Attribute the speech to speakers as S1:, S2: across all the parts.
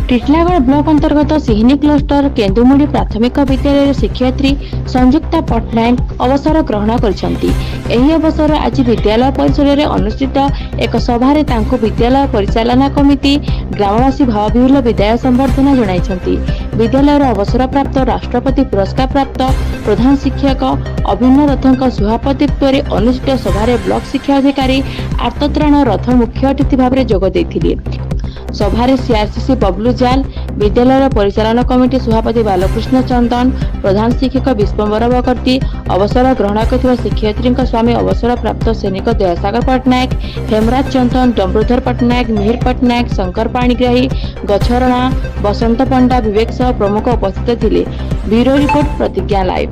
S1: Titlagarh block अंतर्गत सिहिनी cluster केन्दुमुड़ी प्राथमिक विद्यालय शिक्षयित्री संयुक्ता पट्टनायक अवसर ग्रहण करछंती। एही अवसर आज विद्यालय परिसर में अनुष्ठित एक सभारे तांको विद्यालय परिचालना कमिटी ग्रामवासी भावविहुल विदाय संबर्धना जणाइछंती। विद्यालय अवसर प्राप्त राष्ट्रपति पुरस्कार प्राप्त प्रधान शिक्षक अभिन्न रथଙ୍କ सभापतित्व अनुष्ठित सभारे ब्लॉक शिक्षा अधिकारी आर्तत्राण रथ मुख्य अतिथि भाव जोग देथिले। सभारे सीआरसीसी बबलू जाल, विद्यालय परिचालन कमिटी सभापति बालकृष्ण चंदन, प्रधान शिक्षक विश्वम्बर बकर्ती, अवसर ग्रहण कर शिक्षयित्री स्वामी अवसर प्राप्त सैनिक दयासागर पट्टनायक, हेमराज चंदन, डम्बरूधर पट्टनायक, मिहिर पट्टनायक, शंकर पाणिग्राही, गछरणा, बसंत पंडा, विवेक सह प्रमुख उपस्थित थिले। ब्यूरो रिपोर्ट प्रतिज्ञा लाइव।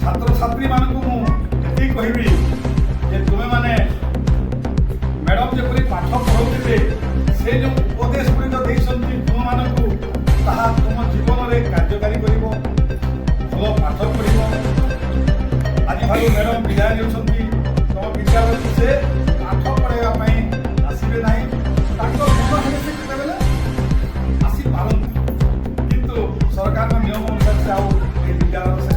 S2: छात्र छात्री मान कहबी तुम्हें मैंने मैडम जपरी पाठ पढ़ाते से जो उपदेश गुड़िक तुम मानक तुम जीवन में कार्यकारी कर भल पाठ पढ़ आज भाई मैडम विदाय ने तुम विद्यालय से पाठ पढ़ाई आसवे ना आसी पारती किंतु सरकार नियम अनुसार से आउ विद्यालय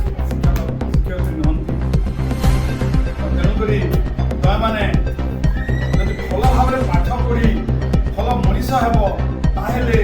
S2: मैंने भल भाव पाठ पढ़ी भल मनीष हे